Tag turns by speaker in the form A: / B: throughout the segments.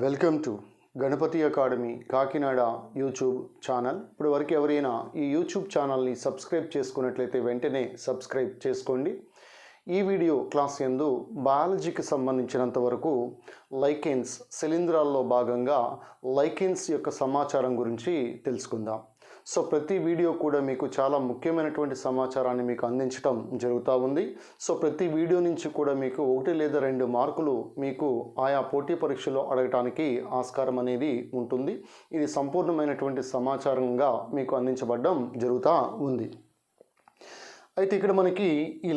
A: Welcome to Ganapathi Academy Kakinada YouTube channel. ఇప్పుడు వరకు ఎవరైనా ఈ యూట్యూబ్ ఛానల్ని సబ్స్క్రైబ్ చేసుకున్నట్లయితే వెంటనే సబ్స్క్రైబ్ చేసుకోండి. ఈ వీడియో క్లాస్ యందు బయాలజీకి సంబంధించినంత వరకు లైకెన్స్ శిలీంధ్రాల్లో భాగంగా లైకెన్స్ యొక్క సమాచారం గురించి తెలుసుకుందాం. సో ప్రతి వీడియో కూడా మీకు చాలా ముఖ్యమైనటువంటి సమాచారాన్ని మీకు అందించడం జరుగుతూ ఉంది. సో ప్రతి వీడియో నుంచి కూడా మీకు 1 లేదా 2 మార్కులు మీకు ఆయా పోటీ పరీక్షలో అడగటానికి ఆస్కారం అనేది ఉంటుంది. ఇది సంపూర్ణమైనటువంటి సమాచారంగా మీకు అందించబడడం జరుగుతూ ఉంది. అయితే ఇక్కడ మనకి ఈ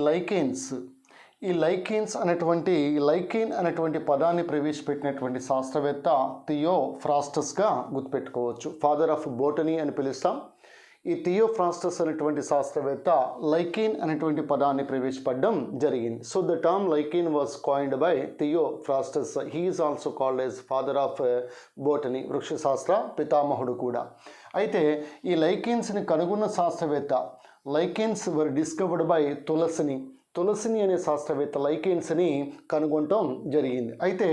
A: లైకెన్స్ అనేటువంటి పదాన్ని ప్రవేశపెట్టినటువంటి శాస్త్రవేత్త థియోఫ్రాస్టస్గా గుర్తుపెట్టుకోవచ్చు. ఫాదర్ ఆఫ్ బోటనీ అని పిలుస్తాం. ఈ థియోఫ్రాస్టస్ అనేటువంటి శాస్త్రవేత్త లైకెన్ అనేటువంటి పదాన్ని ప్రవేశపెట్టడం జరిగింది. So the term lichen was coined by Theophrastus. He is also called as father of botany, వృక్షశాస్త్ర పితామహుడు కూడా. అయితే ఈ లైకెన్స్ని కనుగొన్న శాస్త్రవేత్త, లైకెన్స్ వర్ డిస్కవర్డ్ బై తులసిని అనే శాస్త్రవేత్త లైకెన్స్ని కనుగొనటం జరిగింది. అయితే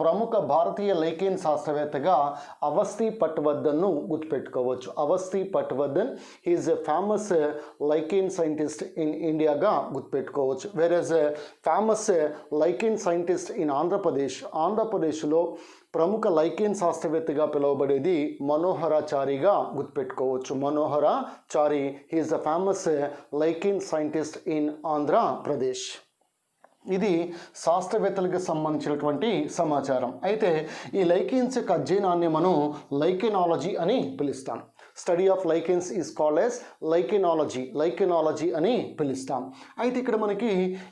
A: ప్రముఖ భారతీయ లైకెన్ శాస్త్రవేత్తగా అవస్థి పట్వర్ధన్ను గుర్తుపెట్టుకోవచ్చు. Awasthi Patwardhan is a famous lichen scientist in ఇండియాగా గుర్తుపెట్టుకోవచ్చు. వేరేజ్ ఫేమస్ లైకెన్ సైంటిస్ట్ ఇన్ ఆంధ్రప్రదేశ్లో ప్రముఖ లైకెన్ శాస్త్రవేత్తగా పిలువబడేది మనోహరాచారిగా గుర్తుపెట్టుకోవచ్చు. Manoharachari is the famous lichen scientist in Andhra Pradesh. ఇది శాస్త్రవేత్తలకు సంబంధించినటువంటి సమాచారం. అయితే ఈ లైకెన్స్ యొక్క అధ్యయనాన్ని మనం లైకెనాలజీ అని పిలుస్తాం. Study of lichens is called as lichenology అని పిలుస్తాం. అయితే ఇక్కడ మనకి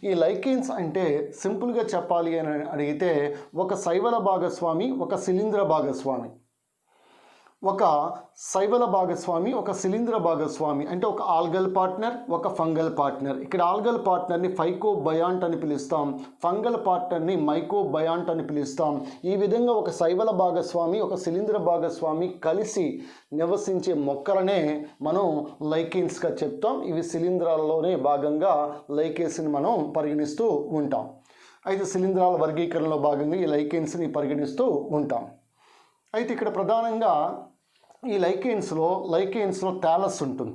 A: ఈ లైకెన్స్ అంటే సింపుల్గా చెప్పాలి అని అడిగితే ఒక శైవల భాగస్వామి, ఒక శిలీంధ్ర భాగస్వామి, ఒక శిలీంధ్ర భాగస్వామి అంటే ఒక ఆల్గల్ పార్ట్నర్, ఒక ఫంగల్ పార్ట్నర్. ఇక్కడ ఆల్గల్ పార్ట్నర్ని ఫైకోబయాంట్ అని పిలుస్తాం, ఫంగల్ పార్ట్నర్ని మైకోబయాంట్ అని పిలుస్తాం. ఈ విధంగా ఒక శైవల భాగస్వామి, ఒక శిలీంధ్ర భాగస్వామి కలిసి నివసించే మొక్కలనే మనం లైకెన్స్గా చెప్తాం. ఇవి శిలీంధ్రాలలోనే భాగంగా లైకెన్స్ని మనం పరిగణిస్తూ ఉంటాం. అయితే శిలీంధ్రాల వర్గీకరణలో భాగంగా ఈ లైకెన్స్ని పరిగణిస్తూ ఉంటాం. అయితే ఇక్కడ ప్రధానంగా ఈ లైకెన్స్లో థాలస్ ఉంటుంది.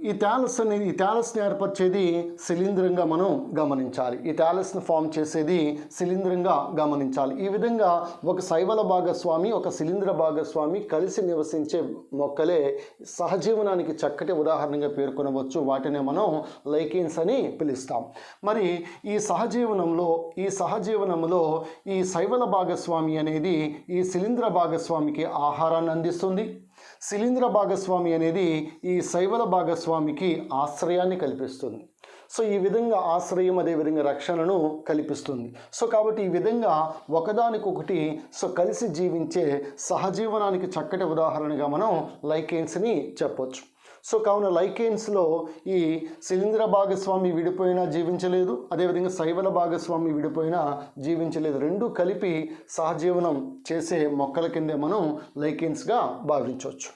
A: ఈ థాలస్ని ఏర్పరిచేది శిలీంధ్రంగా మనం గమనించాలి. ఈ థాలస్ని ఫామ్ చేసేది శిలీంధ్రంగా గమనించాలి. ఈ విధంగా ఒక శైవల భాగస్వామి, ఒక శిలీంధ్ర భాగస్వామి కలిసి నివసించే మొక్కలే సహజీవనానికి చక్కటి ఉదాహరణగా పేర్కొనవచ్చు. వాటినే మనం లైకెన్స్ అని పిలుస్తాం. మరి ఈ సహజీవనంలో ఈ శైవల భాగస్వామి అనేది ఈ శిలీంధ్ర భాగస్వామికి ఆహారాన్ని అందిస్తుంది. శిలీంధ్ర భాగస్వామి అనేది ఈ శైవల భాగస్వామికి ఆశ్రయాన్ని కల్పిస్తుంది. సో ఈ విధంగా ఆశ్రయం, అదేవిధంగా రక్షణను కల్పిస్తుంది. సో కాబట్టి ఈ విధంగా ఒకదానికొకటి కలిసి జీవించే సహజీవనానికి చక్కటి ఉదాహరణగా మనం లైకెన్స్ని చెప్పొచ్చు. సో కావున లైకెన్స్లో ఈ శిలీంధ్ర భాగస్వామి విడిపోయినా జీవించలేదు, అదేవిధంగా శైవల భాగస్వామి విడిపోయినా జీవించలేదు. రెండు కలిపి సహజీవనం చేసే మొక్కల కిందే మనం లైకెన్స్గా భావించవచ్చు.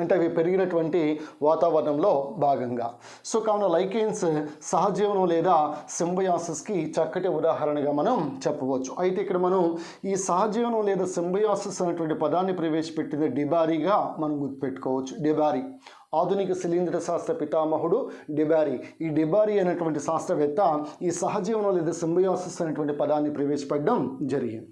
A: అంటే అవి పెరిగినటువంటి వాతావరణంలో భాగంగా. సో కావున లైకెన్స్ సహజీవనం లేదా సింబయాసిస్కి చక్కటి ఉదాహరణగా మనం చెప్పవచ్చు. అయితే ఇక్కడ మనం ఈ సహజీవనం లేదా సింబయాసిస్ అనేటువంటి పదాన్ని ప్రవేశపెట్టింది డిబారీగా మనం గుర్తుపెట్టుకోవచ్చు. డిబారీ ఆధునిక శిలీంధ్ర శాస్త్ర పితామహుడు డిబారీ. ఈ డిబారీ అనేటువంటి శాస్త్రవేత్త ఈ సహజీవనం లేదా సింబయాసిస్ అనేటువంటి పదాన్ని ప్రవేశపెట్టడం జరిగింది.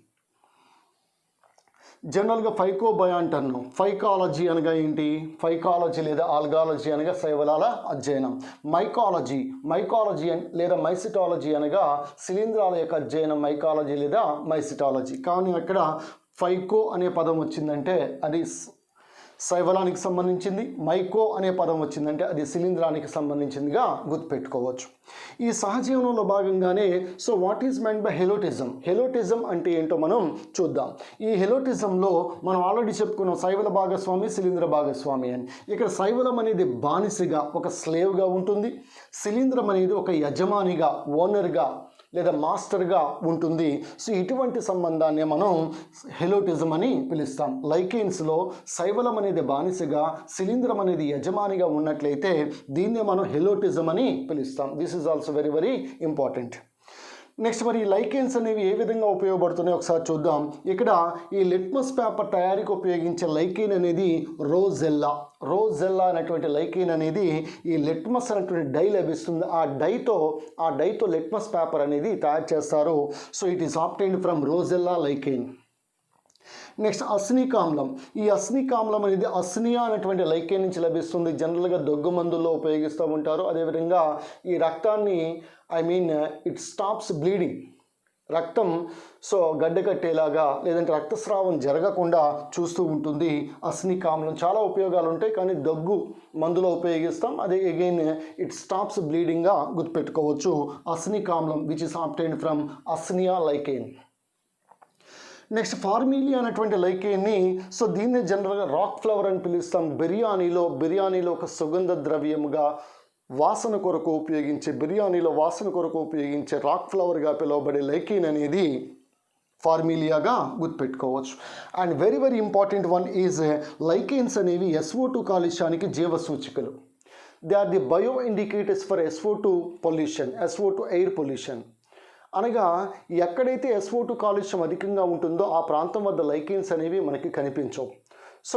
A: జనరల్గా ఫైకోబయాంట్ అన్నాం. ఫైకాలజీ అనగా ఏంటి? ఫైకాలజీ లేదా ఆల్గాలజీ అనగా శైవలాల అధ్యయనం. మైకాలజీ లేదా మైసిటాలజీ అనగా శిలీంధ్రాల యొక్క అధ్యయనం. మైకాలజీ లేదా మైసిటాలజీ. కానీ అక్కడ ఫైకో అనే పదం వచ్చిందంటే అది శైవలానికి సంబంధించింది, మైకో అనే పదం వచ్చిందంటే అది శిలీంధ్రానికి సంబంధించిందిగా గుర్తుపెట్టుకోవచ్చు. ఈ సహజీవనంలో భాగంగానే వాట్ ఈజ్ మెంట్ బై హెలోటిజం అంటే ఏంటో మనం చూద్దాం. ఈ హెలోటిజంలో మనం ఆల్రెడీ చెప్పుకున్నాం శైవల భాగస్వామి, శిలీంధ్ర భాగస్వామి అని. ఇక్కడ శైవలం అనేది బానిసగా, ఒక స్లేవ్గా ఉంటుంది. శిలీంధ్రం అనేది ఒక యజమానిగా, ఓనర్గా లేదా మాస్టర్గా ఉంటుంది. సో ఇటువంటి సంబంధాన్ని మనం హెలోటిజం అని పిలుస్తాం. లైకెన్స్లో శైవలం అనేది బానిసగా, శిలీంధ్రం అనేది యజమానిగా ఉన్నట్లయితే దీన్నే మనం హెలోటిజం అని పిలుస్తాం. This is also very very important. Next మరి ఈ లైకెన్స్ అనేవి ఏ విధంగా ఉపయోగపడుతున్నాయో ఒకసారి చూద్దాం. ఇక్కడ ఈ లిట్మస్ పేపర్ తయారీకి ఉపయోగించే లైకెన్ అనేది రోజెల్లా అనేటువంటి లైకెన్ అనేది ఈ లిట్మస్ అనేటువంటి డై లభిస్తుంది. ఆ డైతో లిట్మస్ పేపర్ అనేది తయారు చేస్తారు. So it is obtained from Roccella lichen. Next usnic ఆమ్లం. ఈ అస్నిక్ ఆమ్లం అనేది అస్నియా అనేటువంటి లైకెన్ నుంచి లభిస్తుంది. జనరల్గా దగ్గు మందుల్లో ఉపయోగిస్తూ ఉంటారు. అదేవిధంగా ఈ రక్తాన్ని ఇట్ స్టాప్స్ బ్లీడింగ్, రక్తం గడ్డ కట్టేలాగా లేదంటే రక్తస్రావం జరగకుండా చూస్తూ ఉంటుంది అస్నిక్ ఆమ్లం. చాలా ఉపయోగాలు ఉంటాయి, కానీ దగ్గు మందులో ఉపయోగిస్తాం. అదే అగైన్ ఇట్ స్టాప్స్ బ్లీడింగ్గా గుర్తుపెట్టుకోవచ్చు. అస్నిక్ ఆమ్లం which is obtained from Usnea lichen. Next Parmelia అనేటువంటి లైకెన్ని దీన్ని జనరల్గా రాక్ ఫ్లవర్ అని పిలుస్తాం. బిర్యానీలో ఒక సుగంధ ద్రవ్యముగా వాసన కొరకు ఉపయోగించే రాక్ ఫ్లవర్గా పిలువబడే లైకెన్ అనేది ఫార్మిలియాగా గుర్తుపెట్టుకోవచ్చు. And very very important one is lichens అనేవి SO2 కాలుష్యానికి జీవ సూచికలు. They are the bio indicators for SO2 air pollution. అనగా ఎక్కడైతే SO2 కాలుష్యం అధికంగా ఉంటుందో ఆ ప్రాంతం వద్ద లైకెన్స్ అనేవి మనకి కనిపించవు.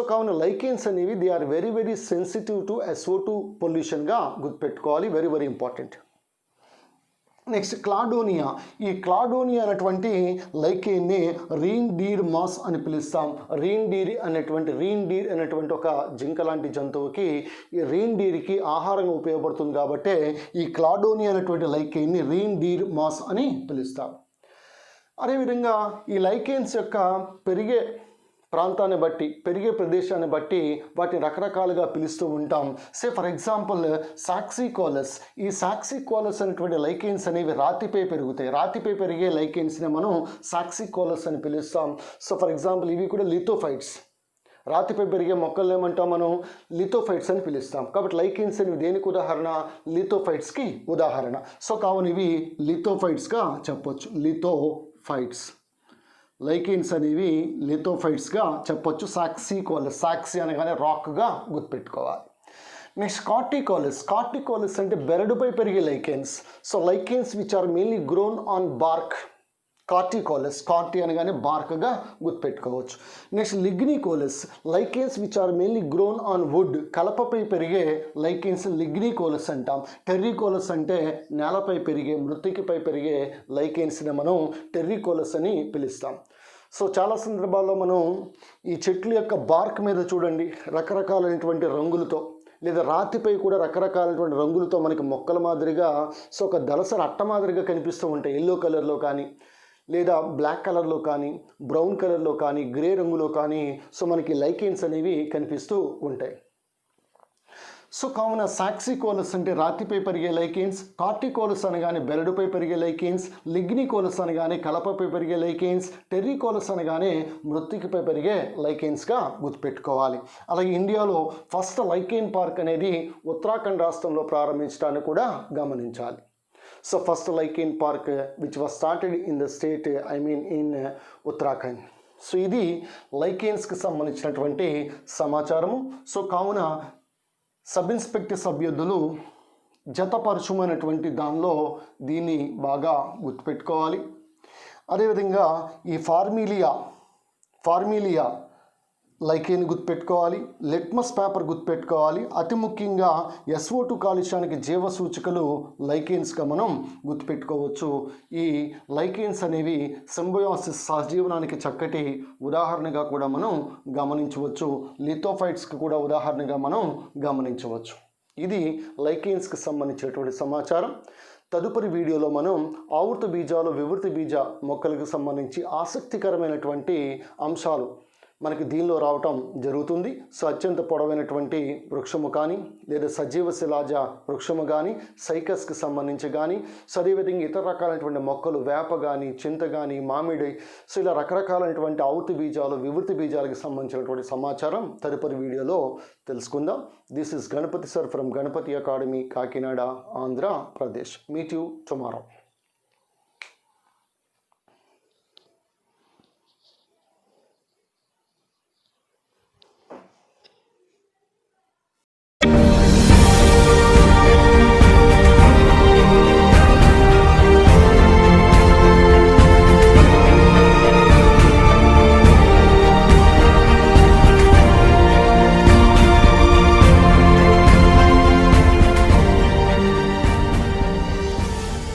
A: కావున లైకెన్స్ అనేవి they are very very sensitive to SO2 పొల్యూషన్గా గుర్తుపెట్టుకోవాలి. Very very important. Next Cladonia. ఈ క్లాడోనియా అనేటువంటి లైకెన్ని రీన్ డీర్ మాస్ అని పిలుస్తాం. రీన్ డీర్ అనేటువంటి ఒక జింక లాంటి జంతువుకి ఈ రీన్ డీర్కి ఆహారంగా ఉపయోగపడుతుంది కాబట్టి ఈ క్లాడోనియా అనేటువంటి లైకెన్ని రీన్ డీర్ మాస్ అని పిలుస్తాం. అదేవిధంగా ఈ లైకెన్స్ యొక్క పెరిగే ప్రదేశాన్ని బట్టి వాటిని రకరకాలుగా పిలుస్తూ ఉంటాం. For example saxicolous. ఈ సాక్సికోలస్ అనేటువంటి లైకెన్స్ అనేవి రాతిపై పెరిగే లైకెన్స్ని మనం సాక్సికోలస్ అని పిలుస్తాం. ఫర్ ఎగ్జాంపుల్ ఇవి కూడా లిథోఫైట్స్. రాతిపై పెరిగే మొక్కలు ఏమంటాం మనం? లిథోఫైట్స్ అని పిలుస్తాం. కాబట్టి లైకెన్స్ అనేవి దేనికి ఉదాహరణ? లిథోఫైట్స్కి ఉదాహరణ. కావున ఇవి లిథోఫైట్స్గా చెప్పొచ్చు. లిథోఫైట్స్ లైకెన్స్ అనేవి లిథోఫైట్స్గా చెప్పొచ్చు. సాక్సి అనగానే రాక్గా గుర్తుపెట్టుకోవాలి. నెక్స్ట్ కార్టికోలస్ అంటే బెరడుపై పెరిగే lichens. Lichens which are mainly grown on bark. Corti అనగానే బార్క్గా గుర్తుపెట్టుకోవచ్చు. Next lignicolous. Lichens which are mainly grown on wood. కలపపై పెరిగే లైకెన్స్ లిగ్నికోలస్ అంటాం. టెర్రికోలస్ అంటే నేలపై మృత్తికపై పెరిగే లైకెన్స్ని మనం టెర్రికోలస్ అని పిలుస్తాం. చాలా సందర్భాల్లో మనం ఈ చెట్ల యొక్క బార్క్ మీద చూడండి రకరకాలైనటువంటి రంగులతో, లేదా రాతిపై కూడా రకరకాలైనటువంటి రంగులతో మనకి మొక్కల మాదిరిగా ఒక దళసరి అట్ట మాదిరిగా కనిపిస్తూ ఉంటాయి. ఎల్లో కలర్లో కానీ, లేదా బ్లాక్ కలర్లో కానీ, బ్రౌన్ కలర్లో కానీ, గ్రే రంగులో కానీ మనకి లైకెన్స్ అనేవి కనిపిస్తూ ఉంటాయి. కావున సాక్సికోలస్ అంటే రాతిపై పెరిగే లైకెన్స్, కార్టికోలస్ అనగానే బెరడుపై పెరిగే లైకెన్స్, లిగ్నికోలస్ అనగానే కలపపై పెరిగే లైకెన్స్, టెర్రికోలస్ అనగానే మృత్తికపై పెరిగే లైకెన్స్గా గుర్తుపెట్టుకోవాలి. అలాగే ఇండియాలో ఫస్ట్ లైకెన్ పార్క్ అనేది ఉత్తరాఖండ్ రాష్ట్రంలో ప్రారంభించడాన్ని కూడా గమనించాలి. First lichen park which was started in the state in Uttarakhand. ఇది లైకెన్స్కి సంబంధించినటువంటి సమాచారము. కావున సబ్ ఇన్స్పెక్టర్ అభ్యర్థులు జతపరచుమైనటువంటి దానిలో దీన్ని బాగా గుర్తుపెట్టుకోవాలి. అదేవిధంగా ఈ ఫార్మిలియా లైకెన్ గుర్తుపెట్టుకోవాలి. లిట్మస్ పేపర్ గుర్తుపెట్టుకోవాలి. అతి ముఖ్యంగా SO2 కాలుష్యానికి జీవ సూచికలు లైకెన్స్గా మనం గుర్తుపెట్టుకోవచ్చు. ఈ లైకెన్స్ అనేవి సింబయోసిస్ సహజీవనానికి చక్కటి ఉదాహరణగా కూడా మనం గమనించవచ్చు. లిథోఫైట్స్కి కూడా ఉదాహరణగా మనం గమనించవచ్చు. ఇది లైకెన్స్కి సంబంధించినటువంటి సమాచారం. తదుపరి వీడియోలో మనం ఆవృత బీజాలు, వివృత బీజ మొక్కలకు సంబంధించి ఆసక్తికరమైనటువంటి అంశాలు మనకి దీనిలో రావటం జరుగుతుంది. అత్యంత పొడవైనటువంటి వృక్షము కానీ, లేదా సజీవ శిలాజ వృక్షము కానీ, సైకస్కి సంబంధించి కానీ, అదేవిధంగా ఇతర రకాలైనటువంటి మొక్కలు వేప కానీ, చింత కానీ, మామిడి, ఇలా రకరకాలైనటువంటి ఆవృత బీజాలు, వివృత బీజాలకు సంబంధించినటువంటి సమాచారం తదుపరి వీడియోలో తెలుసుకుందాం. This is Ganapathi sir from Ganapathi Academy, Kakinada, Andhra Pradesh. Meet you tomorrow.